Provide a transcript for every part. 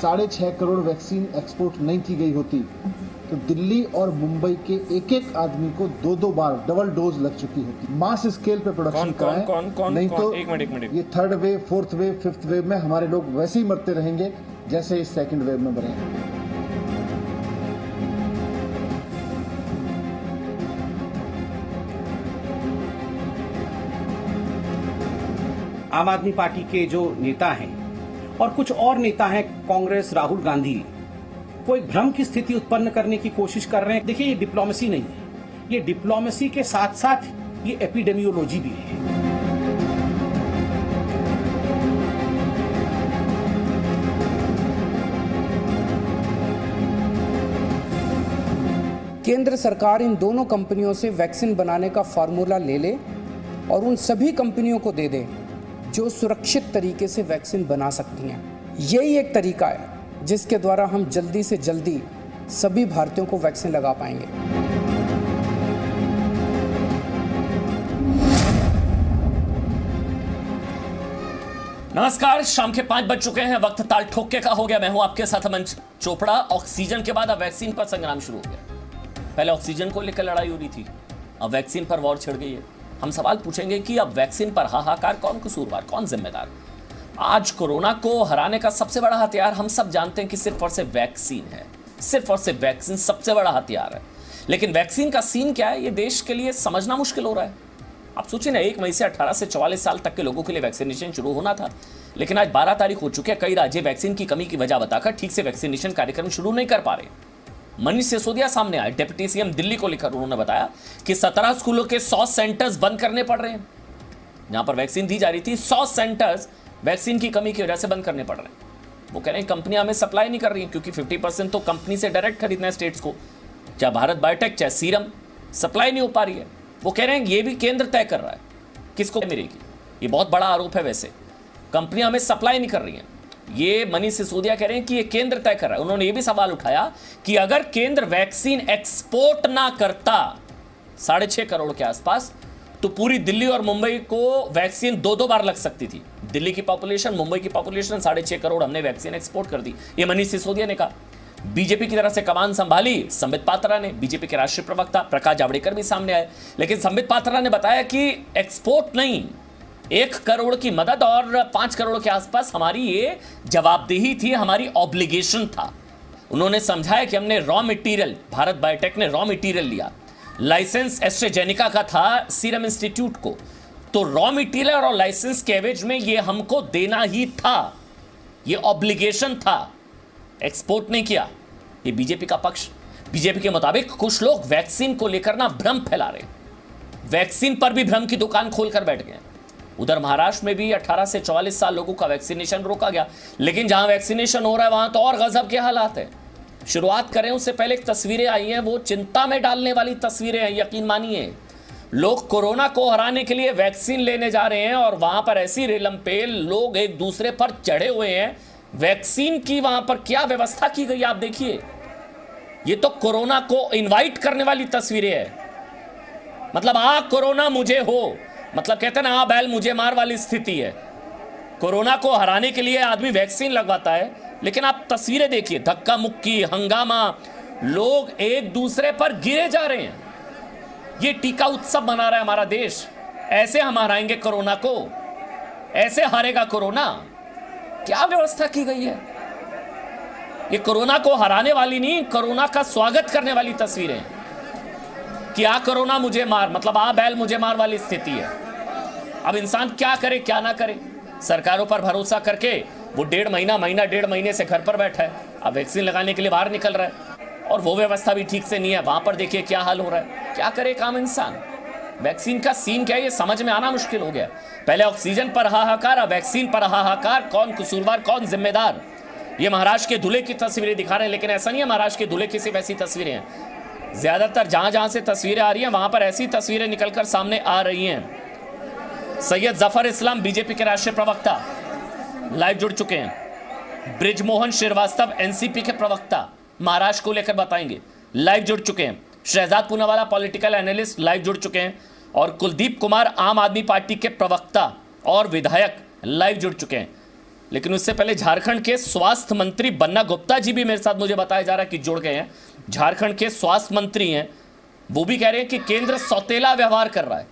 6.5 crore vaccine export नहीं की गई होती तो दिल्ली और मुंबई के एक एक आदमी को 2-2 बार डबल डोज लग चुकी होती। मास स्केल पे प्रोडक्शन कराएं, नहीं तो एक मिनट ये 3rd wave, 4th wave, 5th wave में हमारे लोग वैसे ही मरते रहेंगे जैसे इस 2nd वेव में मरे। आम आदमी पार्टी के जो नेता हैं और कुछ और नेता हैं कांग्रेस, राहुल गांधी, वो एक भ्रम की स्थिति उत्पन्न करने की कोशिश कर रहे हैं। देखिए, ये डिप्लोमेसी नहीं है, ये डिप्लोमेसी के साथ साथ ये एपिडेमियोलॉजी भी है। केंद्र सरकार इन दोनों कंपनियों से वैक्सीन बनाने का फार्मूला ले ले और उन सभी कंपनियों को दे दे जो सुरक्षित तरीके से वैक्सीन बना सकती हैं। यही एक तरीका है जिसके द्वारा हम जल्दी से जल्दी सभी भारतीयों को वैक्सीन लगा पाएंगे। नमस्कार, शाम के 5 बज चुके हैं, वक्त ताल ठोके का हो गया। मैं हूं आपके साथ अमन चोपड़ा। ऑक्सीजन के बाद अब वैक्सीन पर संग्राम शुरू हो गया। पहले ऑक्सीजन को लेकर लड़ाई हो रही थी, अब वैक्सीन पर वॉर छिड़ गई है। हम सवाल पूछेंगे कि अब वैक्सीन पर हाहाकार, कौन कसूरवार, कौन जिम्मेदार। आज कोरोना को हराने का सबसे बड़ा हथियार हम सब जानते हैं कि सिर्फ और सिर्फ वैक्सीन है। सिर्फ और सिर्फ वैक्सीन सबसे बड़ा हथियार है। लेकिन वैक्सीन का सीन क्या है, ये देश के लिए समझना मुश्किल हो रहा है। आप सोचिए ना, 1 मई से 18 से 44 साल तक के लोगों के लिए वैक्सीनेशन शुरू होना था, लेकिन आज 12 तारीख हो चुकी है। कई राज्य वैक्सीन की कमी की वजह बताकर ठीक से वैक्सीनेशन कार्यक्रम शुरू नहीं कर पा रहे। मनीष सिसोदिया सामने आए, डिप्टी सीएम दिल्ली को लेकर उन्होंने बताया कि 17 स्कूलों के 100 सेंटर्स बंद करने पड़ रहे हैं। जहां पर वैक्सीन दी जा रही थी, 100 सेंटर्स वैक्सीन की कमी की वजह से बंद करने पड़ रहे हैं। वो कह रहे हैं कंपनियां हमें सप्लाई नहीं कर रही हैं, क्योंकि 50% तो कंपनी से डायरेक्ट खरीदना है स्टेट्स को, चाहे भारत बायोटेक चाहे सीरम, सप्लाई नहीं हो पा रही है। वो कह रहे हैं ये भी केंद्र तय कर रहा है किसको मिलेगी। ये बहुत बड़ा आरोप है। वैसे कंपनियां हमें सप्लाई नहीं कर रही हैं, ये मनीष सिसोदिया कह रहे हैं कि ये केंद्र तय कर रहा है। उन्होंने ये भी सवाल उठाया कि अगर केंद्र वैक्सीन एक्सपोर्ट ना करता 6.5 करोड़ के आसपास, तो पूरी दिल्ली और मुंबई को वैक्सीन 2-2 बार लग सकती थी। दिल्ली की पॉपुलेशन, मुंबई की पॉपुलेशन 6.5 करोड़, हमने वैक्सीन एक्सपोर्ट कर दी, ये मनीष सिसोदिया ने कहा। बीजेपी की तरफ से कमान संभाली संबित पात्रा ने, बीजेपी के राष्ट्रीय प्रवक्ता प्रकाश जावड़ेकर भी सामने आए। लेकिन संबित पात्रा ने बताया कि एक्सपोर्ट नहीं, 1 करोड़ की मदद और 5 करोड़ के आसपास हमारी ये जवाबदेही थी, हमारी ऑब्लिगेशन था। उन्होंने समझाया कि हमने रॉ मटेरियल, भारत बायोटेक ने रॉ मटेरियल लिया, लाइसेंस एस्ट्राजेनेका का था सीरम इंस्टीट्यूट को, तो रॉ मटेरियल और लाइसेंस के एवज में ये हमको देना ही था, ये ऑब्लिगेशन था। एक्सपोर्ट नहीं किया। ये बीजेपी का पक्ष। बीजेपी के मुताबिक कुछ लोग वैक्सीन को लेकर ना भ्रम फैला रहे, वैक्सीन पर भी भ्रम की दुकान खोलकर बैठ गए। उधर महाराष्ट्र में भी 18 से 44 साल लोगों का वैक्सीनेशन रोका गया, लेकिन जहां वैक्सीनेशन हो रहा है वहां तो और गजब के हालात हैं। शुरुआत करें उससे पहले एक तस्वीरें आई हैं, वो चिंता में डालने वाली तस्वीरें हैं। यकीन मानिए, लोग कोरोना को हराने के लिए वैक्सीन लेने जा रहे हैं और वहां पर ऐसी रेलमपेल, लोग एक दूसरे पर चढ़े हुए हैं। वैक्सीन की वहां पर क्या व्यवस्था की गई आप देखिए। ये तो कोरोना को इनवाइट करने वाली तस्वीरें हैं। मतलब आ कोरोना मुझे हो, मतलब कहते हैं ना, आ बैल मुझे मार वाली स्थिति है। कोरोना को हराने के लिए आदमी वैक्सीन लगवाता है, लेकिन आप तस्वीरें देखिए, धक्का मुक्की, हंगामा, लोग एक दूसरे पर गिरे जा रहे हैं। ये टीका उत्सव मना रहा है हमारा देश। ऐसे हम हराएंगे कोरोना को, ऐसे हारेगा कोरोना। क्या व्यवस्था की गई है। ये कोरोना को हराने वाली नहीं, कोरोना का स्वागत करने वाली तस्वीरें कि आ कोरोना मुझे मार, मतलब आ बैल मुझे मार वाली स्थिति है। अब इंसान क्या करे क्या ना करे। सरकारों पर भरोसा करके वो 1.5 महीने से घर पर बैठा है, अब वैक्सीन लगाने के लिए बाहर निकल रहा है और वो व्यवस्था भी ठीक से नहीं है। वहां पर देखिए क्या हाल हो रहा है। क्या करे एक आम इंसान। वैक्सीन का सीन क्या है ये समझ में आना मुश्किल हो गया। पहले ऑक्सीजन पर हाहाकार, अब वैक्सीन पर हाहाकार। कौन कसूरवार, कौन जिम्मेदार। ये महाराष्ट्र के दूल्हे की तस्वीरें दिखा रहे हैं, लेकिन ऐसा नहीं है महाराष्ट्र के दूल्हे की सिर्फ ऐसी तस्वीरें हैं। ज्यादातर जहां जहां से तस्वीरें आ रही हैं वहां पर ऐसी तस्वीरें निकलकर सामने आ रही हैं। सैयद जफर इस्लाम बीजेपी के राष्ट्रीय प्रवक्ता लाइव जुड़ चुके हैं। ब्रिजमोहन श्रीवास्तव एनसीपी के प्रवक्ता महाराष्ट्र को लेकर बताएंगे, लाइव जुड़ चुके हैं। Shehzad Poonawalla political analyst live जुड़ चुके हैं और कुलदीप कुमार आम आदमी पार्टी के प्रवक्ता और विधायक लाइव जुड़ चुके हैं। लेकिन उससे पहले झारखंड के स्वास्थ्य मंत्री बन्ना गुप्ता जी भी मेरे साथ, मुझे बताया जा रहा है कि जुड़ गए हैं। झारखंड के स्वास्थ्य मंत्री हैं, वो भी कह रहे हैं कि केंद्र सौतेला व्यवहार कर रहा है।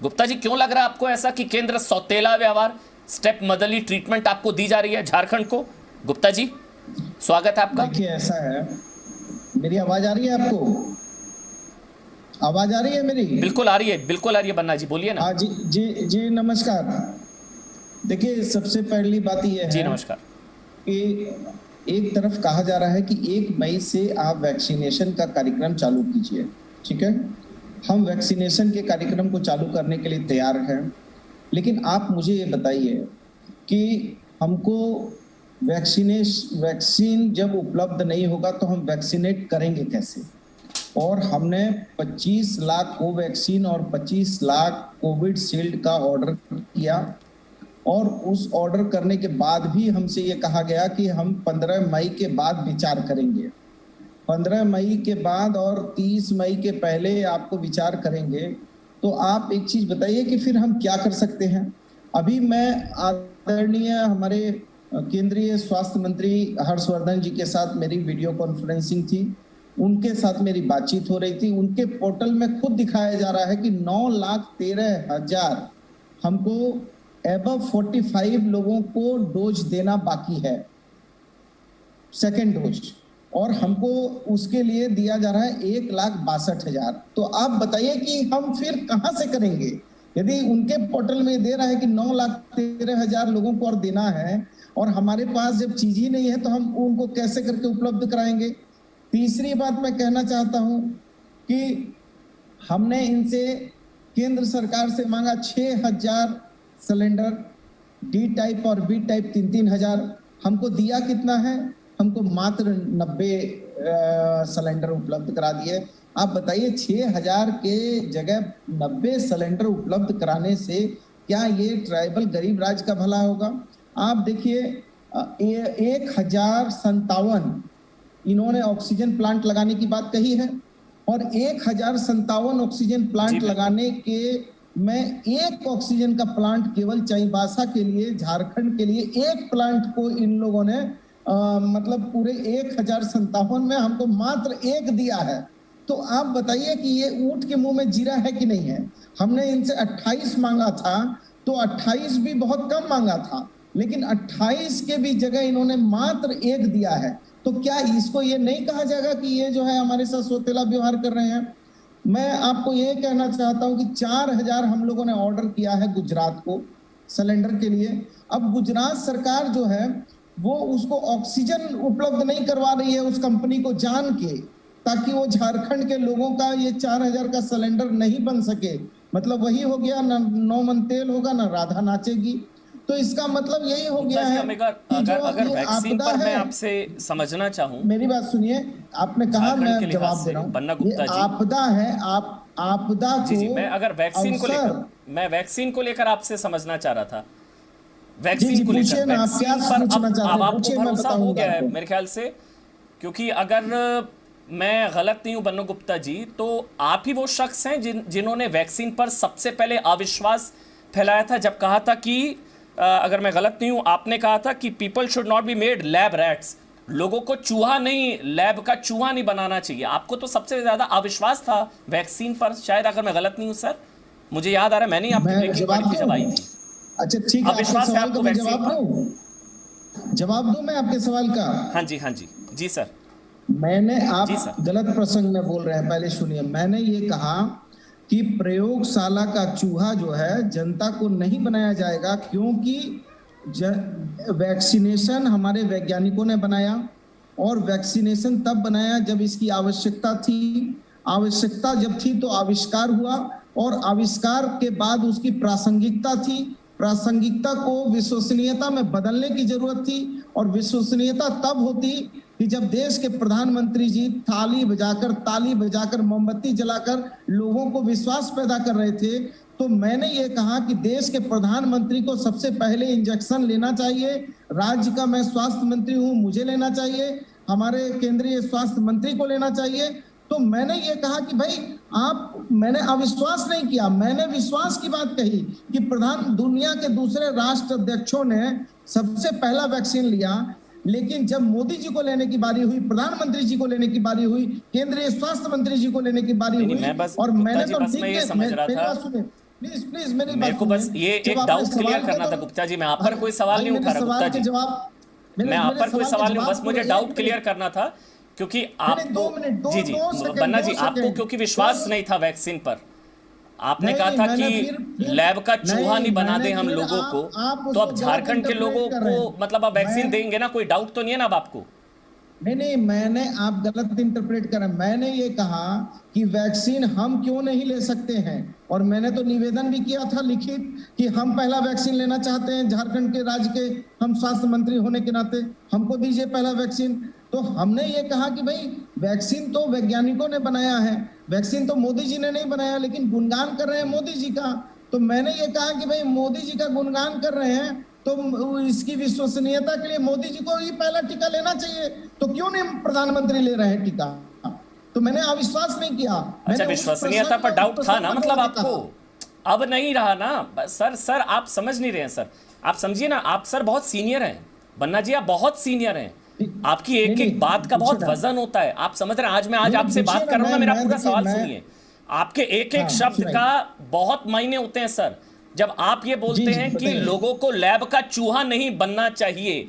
गुप्ता जी, क्यों लग रहा है आपको ऐसा कि केंद्र सौतेला व्यवहार, स्टेप मदरली ट्रीटमेंट आपको दी जा रही है झारखंड को? गुप्ता जी, स्वागत है आपका। देखिए, ऐसा है, मेरी आवाज आ रही है आपको? आवाज आ रही है मेरी? बिल्कुल आ रही है, बिल्कुल आ रही है। बन्ना जी बोलिए ना। जी जी जी, नमस्कार। देखिए, सबसे पहली बात यह है जी नमस्कार कि एक तरफ कहा जा रहा है कि 1 मई से आप वैक्सीनेशन का कार्यक्रम चालू कीजिए, ठीक है। हम वैक्सीनेशन के कार्यक्रम को चालू करने के लिए तैयार हैं, लेकिन आप मुझे ये बताइए कि हमको वैक्सीन जब उपलब्ध नहीं होगा तो हम वैक्सीनेट करेंगे कैसे? और हमने 25 लाख कोवैक्सीन और 25 लाख कोविड शील्ड का ऑर्डर किया, और उस ऑर्डर करने के बाद भी हमसे ये कहा गया कि हम 15 मई के बाद विचार करेंगे। 15 मई के बाद और 30 मई के पहले आपको विचार करेंगे। तो आप एक चीज बताइए कि फिर हम क्या कर सकते हैं? अभी मैं आदरणीय हमारे केंद्रीय स्वास्थ्य मंत्री हर्षवर्धन जी के साथ मेरी वीडियो कॉन्फ्रेंसिंग थी, उनके साथ मेरी बातचीत हो रही थी। उनके पोर्टल में खुद दिखाया जा रहा है कि 9,13,000 हमको एबव 45 लोगों को डोज देना बाकी है, सेकेंड डोज, और हमको उसके लिए दिया जा रहा है 1,62,000। तो आप बताइए कि हम फिर कहां से करेंगे? यदि उनके पोर्टल में दे रहा है कि 9,13,000 लोगों को और देना है, और हमारे पास जब चीज ही नहीं है तो हम उनको कैसे करके उपलब्ध कराएंगे? तीसरी बात मैं कहना चाहता हूं कि हमने इनसे, केंद्र सरकार से मांगा 6,000 सिलेंडर, डी टाइप और बी टाइप 3,000। हमको दिया कितना है? हमको मात्र 90 सिलेंडर उपलब्ध करा दिए। आप बताइए, 6,000 के जगह 90 सिलेंडर उपलब्ध कराने से क्या ये ट्राइबल गरीब राज्य का भला होगा? आप देखिए, 1,057 इन्होंने ऑक्सीजन प्लांट लगाने की बात कही है, और 1,057 ऑक्सीजन प्लांट लगाने के में एक ऑक्सीजन का प्लांट केवल चाईबासा के लिए, झारखंड के लिए एक प्लांट को इन लोगों ने मतलब पूरे 1,057 में हमको मात्र एक दिया है। तो आप बताइए कि ये ऊंट के मुंह में जीरा है कि नहीं है? हमने इनसे 28 मांगा था, तो 28 भी बहुत कम मांगा था, लेकिन 28 के भी जगह इन्होंने मात्र एक दिया है। तो क्या इसको ये नहीं कहा जाएगा कि ये जो है हमारे साथ सौतेला व्यवहार कर रहे हैं? मैं आपको ये कहना चाहता हूं कि 4,000 हम लोगों ने ऑर्डर किया है गुजरात को सिलेंडर के लिए। अब गुजरात सरकार जो है वो उसको ऑक्सीजन उपलब्ध नहीं करवा रही है उस कंपनी को जान के, ताकि वो झारखंड के लोगों का ये 4,000 का सिलेंडर नहीं बन सके। मतलब वही हो गया, ना 9 मन तेल होगा, ना राधा नाचेगी। तो इसका मतलब यही हो गया है कि अगर वैक्सीन पर मैं आपसे समझना चाहूं, मेरी बात सुनिए, आपने कहा, मैं जवाब दे रहा हूं। बन्ना गुप्ता जी, आपदा है, आपदा को, जी, मैं अगर वैक्सीन को लेकर, मैं वैक्सीन को लेकर आपसे समझना चाह रहा था। वैक्सीन को लेकर, वैक्सीन पर अब आपको भरोसा हो गया है मेरे ख्याल से, क्योंकि अगर मैं गलत नहीं हूं बन्ना गुप्ता जी, तो आप ही वो शख्स हैं जिन्होंने वैक्सीन पर सबसे पहले अविश्वास फैलाया था, जब कहा था कि अगर मैं गलत नहीं हूं, आपने कहा था कि people should not be made lab rats, लोगों को चूहा नहीं, लैब का चूहा नहीं बनाना चाहिए। आपको तो सबसे ज्यादा अविश्वास था वैक्सीन पर, शायद, अगर मैं गलत नहीं हूं सर, मुझे याद आ रहा है मैंने आपकी ब्रेकिंग पढ़ी थी जब आई थी। अच्छा ठीक है, अविश्वास है आपको वैक्सीन पर? जवाब दूं मैं आपके सवाल का? हाँ जी, हाँ जी, जी सर। मैंने, आप गलत प्रसंग में बोल रहे हैं, पहले सुनिए। मैंने ये कहा कि प्रयोगशाला का चूहा जो है जनता को नहीं बनाया जाएगा, क्योंकि वैक्सीनेशन हमारे वैज्ञानिकों ने बनाया, और वैक्सीनेशन तब बनाया जब इसकी आवश्यकता थी। आवश्यकता जब थी तो आविष्कार हुआ, और आविष्कार के बाद उसकी प्रासंगिकता थी। प्रासंगिकता को विश्वसनीयता में बदलने की जरूरत थी, और विश्वसनीयता तब होती कि जब देश के प्रधानमंत्री जी ताली बजाकर मोमबत्ती जलाकर लोगों को विश्वास पैदा कर रहे थे। तो मैंने ये कहा कि देश के प्रधानमंत्री को सबसे पहले इंजेक्शन लेना चाहिए। राज्य का मैं स्वास्थ्य मंत्री हूं, मुझे लेना चाहिए, हमारे केंद्रीय स्वास्थ्य मंत्री को लेना चाहिए। तो मैंने ये कहा कि भाई मैंने अविश्वास नहीं किया, मैंने विश्वास की बात कही कि दुनिया के दूसरे राष्ट्र अध्यक्षों ने सबसे पहला वैक्सीन लिया, लेकिन जब मोदी जी को लेने की बारी हुई, प्रधानमंत्री जी को लेने की बारी हुई, केंद्रीय स्वास्थ्य मंत्री जी को लेने की बारी हुई, और मैंने तो प्लीज मेरे को बस ये एक डाउट क्लियर करना था गुप्ता जी। मैं आप पर कोई सवाल नहीं उठा रहा गुप्ता जी, मैं आप पर कोई सवाल नहीं, बस मुझे डाउट क्लियर करना था क्योंकि आपको जी जी बन्ना जी आपको क्योंकि विश्वास नहीं था वैक्सीन पर, आपने कहा था कि लैब का चूहा नहीं बना दे हम लोगों को, तो अब झारखंड के लोगों को मतलब अब वैक्सीन देंगे ना, कोई डाउट तो नहीं है ना अब आपको? नहीं, आप गलत इंटरप्रेट कर रहे हैं। मैंने ये कहा कि वैक्सीन हम क्यों नहीं ले सकते हैं, और मैंने तो निवेदन भी किया था लिखित कि हम पहला वैक्सीन लेना चाहते हैं झारखंड के राज्य के, हम स्वास्थ्य मंत्री होने के नाते हमको दीजिए पहला वैक्सीन। तो हमने ये कहा कि भाई वैक्सीन तो वैज्ञानिकों ने बनाया है, वैक्सीन तो मोदी जी ने नहीं बनाया, लेकिन गुणगान कर रहे हैं मोदी जी का। तो मैंने ये कहा कि भाई मोदी जी का गुणगान कर रहे हैं तो इसकी विश्वसनीयता के लिए मोदी जी को ही पहला टीका लेना चाहिए, तो क्यों नहीं प्रधानमंत्री ले रहे हैं टीका? तो मैंने अविश्वास नहीं किया। अच्छा, विश्वसनीयता पर डाउट था ना मतलब आपको? अब नहीं रहा ना सर आप समझ नहीं रहे हैं सर, आप समझिए ना, आप सर बहुत सीनियर हैं बन्ना जी, आप बहुत सीनियर हैं, आपकी एक एक बात का बहुत वजन होता है, आप समझ रहे हैं। आज आपसे बात कर रहा हूं ना, मेरा पूरा सवाल सुनिए, आपके एक एक शब्द का बहुत मायने होते हैं सर। जब आप ये बोलते हैं कि लोगों को लैब का चूहा नहीं बनना चाहिए,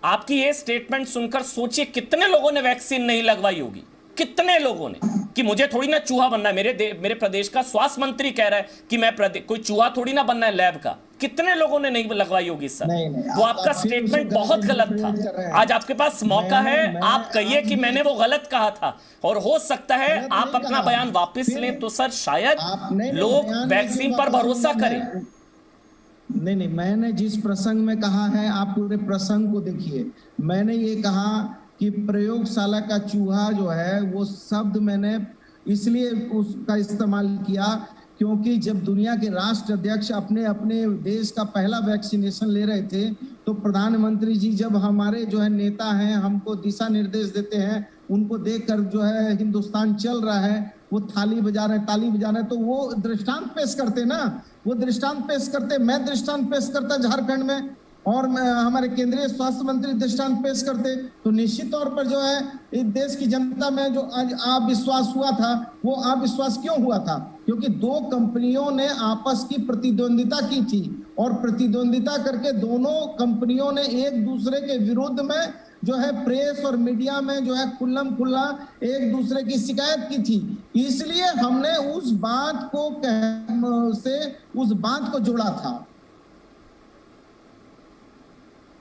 आपकी ये स्टेटमेंट सुनकर सोचिए कितने लोगों ने वैक्सीन नहीं लगवाई होगी, कितने लोगों ने, कि मुझे थोड़ी ना चूहा बनना है, मेरे प्रदेश का स्वास्थ्य मंत्री कह रहा है कि मैं कोई चूहा थोड़ी ना बनना है लैब का, कितने लोगों ने नहीं लगवाई होगी सर? तो आपका स्टेटमेंट बहुत गलत था। आज आपके पास मौका है, आप कहिए कि मैंने वो गलत कहा था, और हो सकता है आप अपना बयान वापस लें तो सर शायद लोग वैक्सीन पर भरोसा करें। नहीं, मैंने जिस प्रसंग में कहा है, आप पूरे प्रसंग को देखिए। मैंने ये कहा कि प्रयोगशाला का चूहा जो है, वो शब्द मैंने इसलिए उसका इस्तेमाल किया क्योंकि जब दुनिया के राष्ट्र अध्यक्ष अपने अपने देश का पहला वैक्सीनेशन ले रहे थे, तो प्रधानमंत्री जी जब हमारे जो है नेता हैं, हमको दिशा निर्देश देते हैं, उनको देखकर जो है हिंदुस्तान चल रहा है, वो ताली बजा रहे हैं, तो वो दृष्टांत पेश करते ना, वो दृष्टांत पेश करते, मैं दृष्टांत पेश करता झारखंड में, और हमारे केंद्रीय स्वास्थ्य मंत्री दृष्टांत पेश करते, तो निश्चित तौर पर जो है इस देश की जनता में जो आज अविश्वास हुआ था, वो अविश्वास क्यों हुआ था? क्योंकि दो कंपनियों ने आपस की प्रतिद्वंदिता की थी, और प्रतिद्वंदिता करके दोनों कंपनियों ने एक दूसरे के विरुद्ध में जो है प्रेस और मीडिया में जो है खुल्लम खुल्ला एक दूसरे की शिकायत की थी। इसलिए हमने उस बात को जोड़ा था।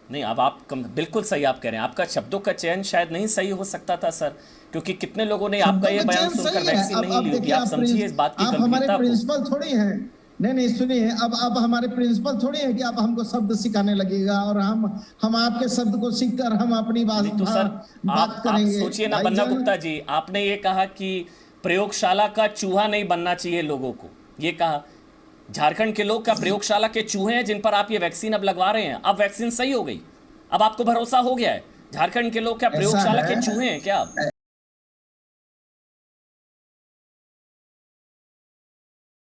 नहीं, अब आप बिल्कुल सही आप कह रहे हैं, आपका शब्दों का चयन शायद नहीं सही हो सकता था सर, क्योंकि कितने लोगों ने आपका ये बयान सुनकर वैक्सीन नहीं ली होगी। आप समझिए इस बात की गंभीरता को। प्रिंसिपल थोड़ी हैं, नहीं सुनिए, अब हमारे प्रिंसिपल थोड़ी है कि आप हमको शब्द सिखाने लगेगा और हम आपके शब्द को सीखकर हम अपनी बात तो सर आप सोचिए ना बन्ना गुप्ता जी, आपने ये कहा कि प्रयोगशाला का चूहा नहीं बनना चाहिए लोगों को, ये कहा। झारखंड के लोग क्या प्रयोगशाला के चूहे हैं जिन पर आप ये वैक्सीन अब लगवा रहे हैं? अब वैक्सीन सही हो गई, अब आपको भरोसा हो गया है? झारखंड के लोग क्या प्रयोगशाला के चूहे हैं क्या?